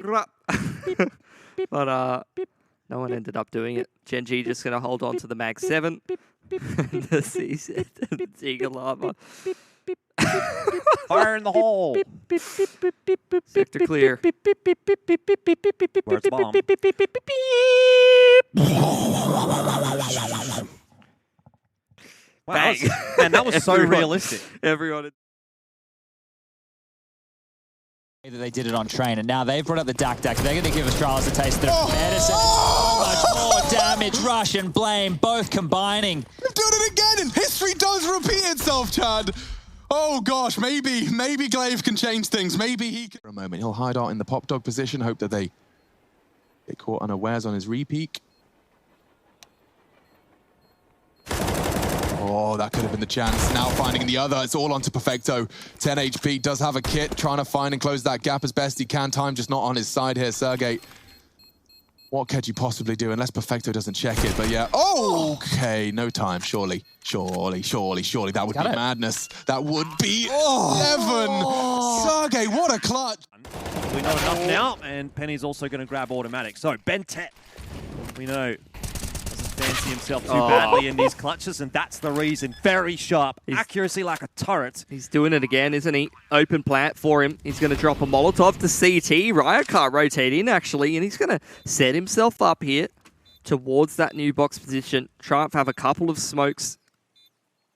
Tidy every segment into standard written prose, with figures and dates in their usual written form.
Crap. But no one ended up doing it. Genji just going to hold on to the Mag 7. The CZ and Eagle Armor. Fire in the hole. Sector clear. Where's the bomb? Wow, that was so realistic. Everyone. That they did it on train, and now they've brought up the Dak. They're going to give Astralis a taste of their medicine. So much more damage, Rush and Blame, both combining. They've done it again, and history does repeat itself, Chad. Oh gosh, maybe Glaive can change things. Maybe he can. For a moment, he'll hide out in the pop dog position, hope that they get caught unawares on his repeak. Oh, that could have been the chance. Now finding the other. It's all onto Perfecto. 10 HP, does have a kit, trying to find and close that gap as best he can. Time just not on his side here, Sergey. What could you possibly do unless Perfecto doesn't check it? But yeah, okay, no time, surely. That would be madness. That would be heaven. Sergey, what a clutch. We know enough now, and Penny's also going to grab automatic. So, Bentet, we know, doesn't fancy himself too badly in these clutches, and that's the reason. Very sharp. Accuracy like a turret. He's doing it again, isn't he? Open plant for him. He's going to drop a Molotov to CT. Riot can't rotate in, actually, and he's going to set himself up here towards that new box position. Triumph have a couple of smokes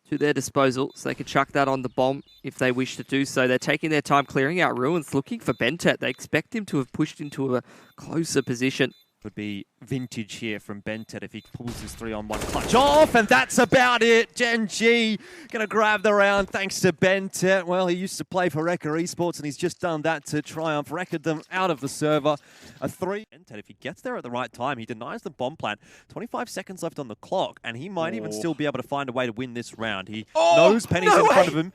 to their disposal, so they can chuck that on the bomb if they wish to do so. They're taking their time clearing out ruins, looking for Bentet. They expect him to have pushed into a closer position. Would be vintage here from Bentet if he pulls his 3-on-1 clutch off, and that's about it. Genji gonna grab the round thanks to Bentet. Well, he used to play for YallaEsports, and he's just done that to Triumph, record them out of the server. A 3. Bentet, if he gets there at the right time, he denies the bomb plant. 25 seconds left on the clock, and he might even still be able to find a way to win this round. He knows Penny's in front of him.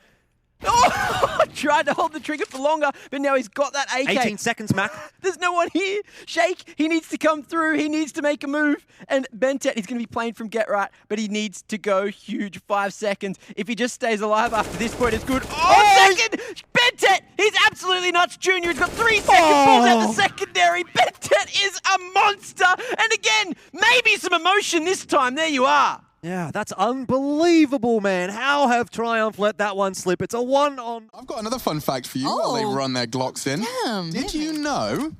Tried to hold the trigger for longer, but now he's got that AK. 18 seconds, Mac. There's no one here. Shake, he needs to come through. He needs to make a move. And Bentet, he's going to be playing from Get Right, but he needs to go huge. 5 seconds. If he just stays alive after this point, it's good. Second! Bentet! He's absolutely nuts, Junior. He's got 3 seconds. Pulls out the secondary. Bentet is a monster. And again, maybe some emotion this time. There you are. Yeah, that's unbelievable, man. How have Triumph let that one slip? It's a 1-on. I've got another fun fact for you while they run their Glocks in. Damn, Did you know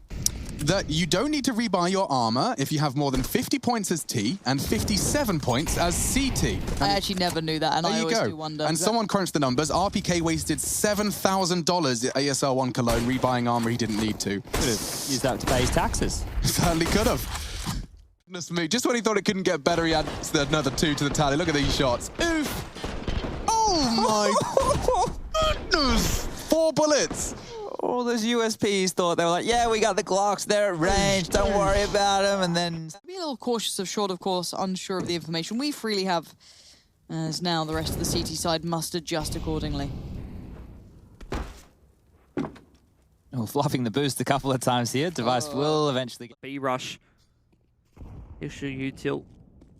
that you don't need to rebuy your armor if you have more than 50 points as T and 57 points as CT? I actually never knew that, and I always do wonder. And someone crunched the numbers. RPK wasted $7,000 at ASL1 Cologne rebuying armor he didn't need to. Could have used that to pay his taxes. Certainly could have. Goodness me, just when he thought it couldn't get better, he had another 2 to the tally. Look at these shots. Oof! Oh my goodness! 4 bullets! All those USPs thought they were like, yeah, we got the Glocks, they're at range, don't worry about them, and then... Be a little cautious of short, of course, unsure of the information we freely have, as now the rest of the CT side must adjust accordingly. Oh, fluffing the boost a couple of times here. Device will eventually get... B-rush. Issue util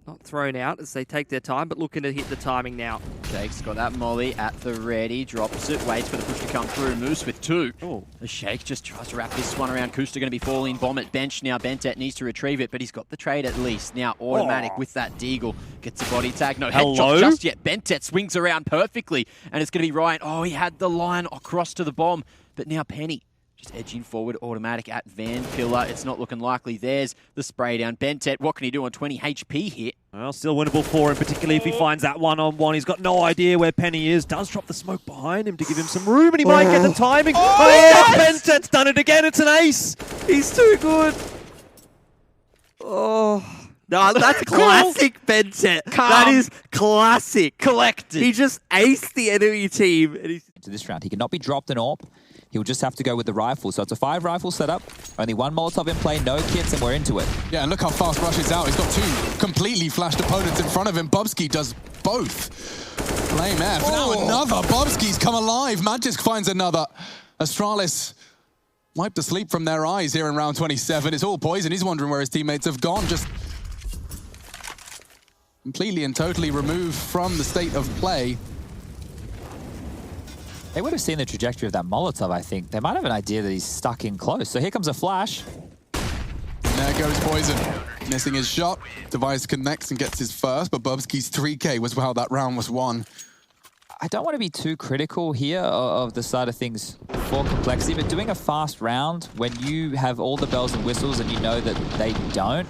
not thrown out as they take their time, but looking to hit the timing now. Shake's got that molly at the ready, drops it, waits for the push to come through. Moose with 2. The Shake just tries to wrap this one around. Kusta going to be falling. Bomb at bench now. Bentet needs to retrieve it, but he's got the trade at least. Now automatic with that Deagle. Gets a body tag. No headshot just yet. Bentet swings around perfectly, and it's going to be Ryan. Oh, he had the line across to the bomb, but now Penny. Just edging forward, automatic at Van Pillar. It's not looking likely. There's the spray down. Bentet, what can he do on 20 HP here? Well, still winnable for him, particularly if he finds that one-on-one. He's got no idea where Penny is. Does drop the smoke behind him to give him some room, and he might get the timing. Bentet's done it again. It's an ace. He's too good. Oh. No, that's classic Bentet. That is classic. Collected. He just aced the enemy team. And he's... To this round, he cannot be dropped an AWP. He'll just have to go with the rifle. So it's a 5-rifle setup. Only 1 Molotov in play, no kits, and we're into it. Yeah, and look how fast Rush is out. He's got 2 completely flashed opponents in front of him. Bubsky does both. Flame F. Now another. Bubsky's come alive. Magisk finds another. Astralis wiped the sleep from their eyes here in round 27. It's all poison. He's wondering where his teammates have gone. Just completely and totally removed from the state of play. They would have seen the trajectory of that Molotov, I think. They might have an idea that he's stuck in close. So here comes a flash. There goes Poison. Missing his shot. Device connects and gets his first, but Bubsky's 3K was how that round was won. I don't want to be too critical here of the side of things for Complexity, but doing a fast round when you have all the bells and whistles and you know that they don't,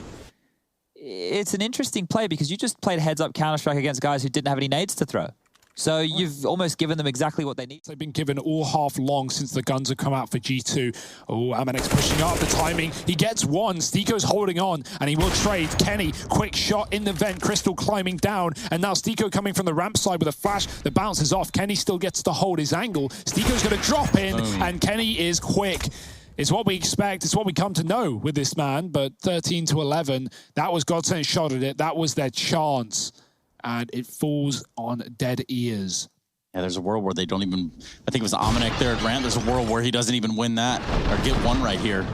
it's an interesting play because you just played heads-up Counter-Strike against guys who didn't have any nades to throw. So you've almost given them exactly what they need. They've been given all half long since the guns have come out for G2. Oh, Amanex pushing up the timing. He gets one. Stiko's holding on, and he will trade. Kenny, quick shot in the vent. Crystal climbing down, and now Stiko coming from the ramp side with a flash that bounces off. Kenny still gets to hold his angle. Stiko's going to drop in, and Kenny is quick. It's what we expect. It's what we come to know with this man, but 13-11, that was Godsend shot at it. That was their chance. And it falls on dead ears. Yeah, there's a world where they don't even... I think it was Amanek there at ramp. There's a world where he doesn't even win that or get one right here.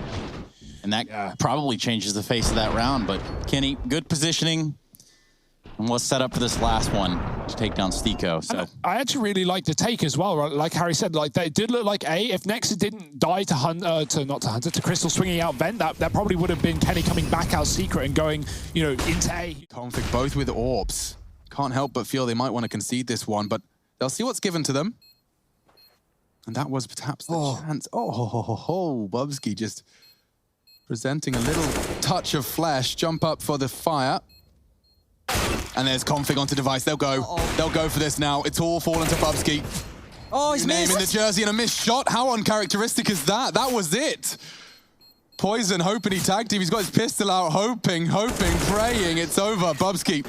And that probably changes the face of that round. But Kenny, good positioning. And let's set up for this last one to take down Stiko. So I actually really like the take as well. Right? Like Harry said, like they did look like if Nexa didn't die to Crystal swinging out vent, that probably would have been Kenny coming back out secret and going, you know, into A. Config both with orbs. Can't help but feel they might want to concede this one, but they'll see what's given to them. And that was perhaps the chance. Bubsky just presenting a little touch of flesh. Jump up for the fire. And there's Config onto Device. They'll go. They'll go for this now. It's all fallen to Bubsky. Oh, he's missed. Naming the jersey and a missed shot. How uncharacteristic is that? That was it. Poison hoping he tagged him. He's got his pistol out, hoping, praying. It's over. Bubsky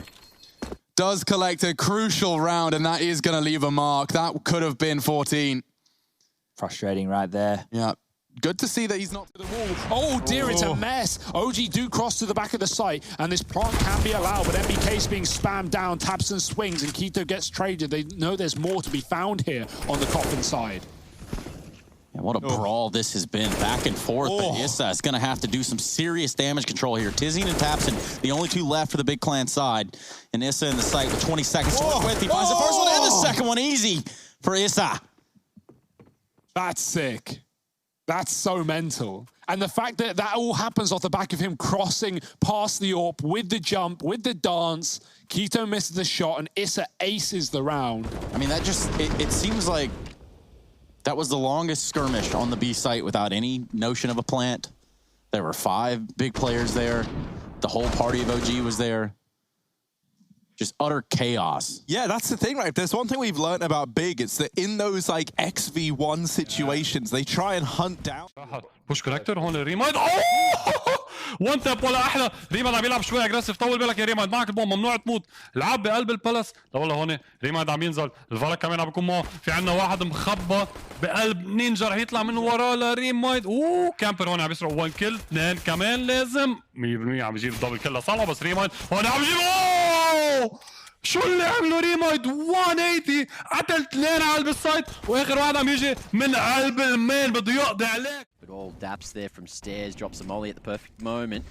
does collect a crucial round, and that is going to leave a mark. That could have been 14. Frustrating right there. Yeah. Good to see that he's not to the wall. Oh dear, it's a mess. OG do cross to the back of the site, and this plant can be allowed, but MBK's being spammed down, taps and swings, and Keto gets traded. They know there's more to be found here on the Coffin side. yeah, what a brawl this has been. Back and forth, but Issa is going to have to do some serious damage control here. Tizian and Tapson, the only two left for the big clan side. And Issa in the site with 20 seconds to work with. He finds the first one and the second one easy for Issa. That's sick. That's so mental. And the fact that that all happens off the back of him crossing past the AWP with the jump, with the dance. Keto misses the shot and Issa aces the round. I mean, that just, it seems like that was the longest skirmish on the B site without any notion of a plant. There were 5 big players there. The whole party of OG was there. Just utter chaos. Yeah, that's the thing, right? If there's one thing we've learned about Big, it's that in those like XV1 situations, they try and hunt down. بوش كونكتور هون ريمايند وان تاب ولا احلى ريمايند عم يلعب شوي اجريسيف طول بالك يا ريمايند معك البوم ممنوع تموت العب بقلب البلس والله هون ريمايند عم ينزل الفالك كمان عم بيكون معه في عندنا واحد مخبى بقلب نينجا رح يطلع من وراه لريمايند كامبر هون عم يسرق 1 كيل 2 كمان لازم 100% عم يجيب الدبل كيل لصالحه بس ريمايند هون عم يجيب شو اللي عملوا ريمايند 180 قتل 2 على قلب السايت واخر واحد عم يجي من قلب المين بده يقضي عليك. But all daps there from stairs, drops a molly at the perfect moment.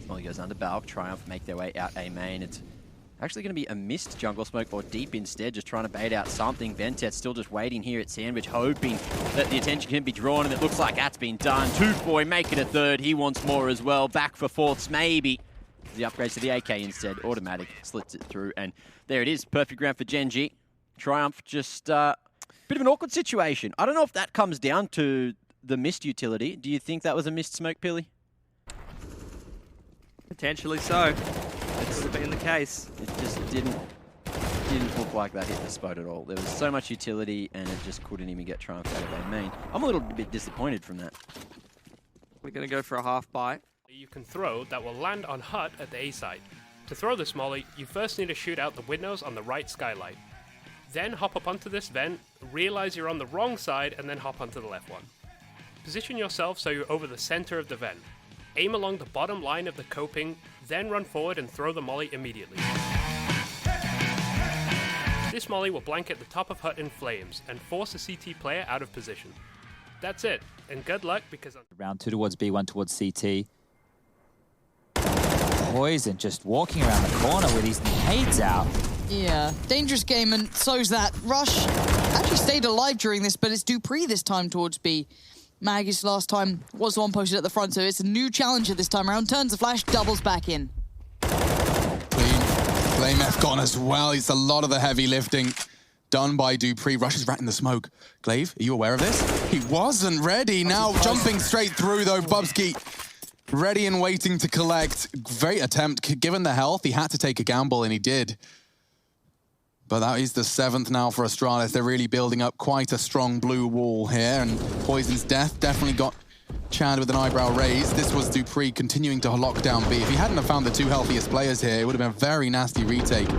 Molly goes under Balk, Triumph make their way out A main. It's actually going to be a missed jungle smoke or deep instead, just trying to bait out something. Ventet's still just waiting here at Sandwich, hoping that the attention can be drawn, and it looks like that's been done. Toothboy make it a third, he wants more as well. Back for fourths, maybe. The upgrades to the AK instead, automatic, slits it through, and there it is, perfect round for Genji. Triumph just bit of an awkward situation. I don't know if that comes down to the missed utility. Do you think that was a missed smoke, Pilly? Potentially so. It could have been the case. It just didn't look like that hit the spot at all. There was so much utility, and it just couldn't even get Triumph out of their main. I'm a little bit disappointed from that. We're going to go for a half bite. You can throw that will land on hut at the A side. To throw this molly, you first need to shoot out the windows on the right skylight. Then hop up onto this vent, realize you're on the wrong side, and then hop onto the left one. Position yourself so you're over the center of the vent. Aim along the bottom line of the coping, then run forward and throw the molly immediately. This molly will blanket the top of hut in flames and force a CT player out of position. That's it, and good luck because... Round 2 towards B, 1 towards CT. Poison just walking around the corner with his nades out. Yeah, dangerous game, and so's that. Rush actually actually stayed alive during this, but it's Dupree this time towards B. Magus last time was the one posted at the front, so it's a new challenger this time around. Turns the flash, doubles back in. Clean. Flame F gone as well. It's a lot of the heavy lifting done by Dupree. Rushes right in the smoke. Glaive, are you aware of this? He wasn't ready. Now jumping straight through though, Bubsky. Ready and waiting to collect. Great attempt. Given the health, he had to take a gamble, and he did. But that is the 7th now for Astralis. They're really building up quite a strong blue wall here, and Poison's death definitely got Chad with an eyebrow raised. This was Dupree continuing to lock down B. If he hadn't have found the 2 healthiest players here, it would have been a very nasty retake.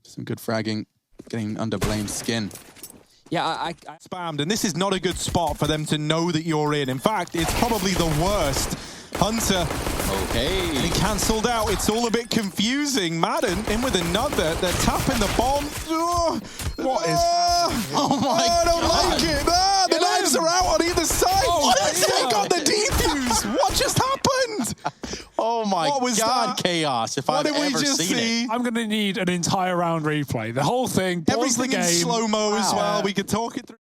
Some good fragging, getting under Blame's skin. Yeah, I spammed, and this is not a good spot for them to know that you're in. In fact, it's probably the worst. Hunter, okay, he cancelled out. It's all a bit confusing. Madden in with another. They're tapping the bomb. What is oh my I don't God. like it. The knives are out on either side. They got the defuse. What just happened? Oh my What was God, that? chaos. If What I've did we ever just seen see? it. I'm going to need an entire round replay. The whole thing, pause the Everything game. in slow-mo as Wow. well. We could talk it through.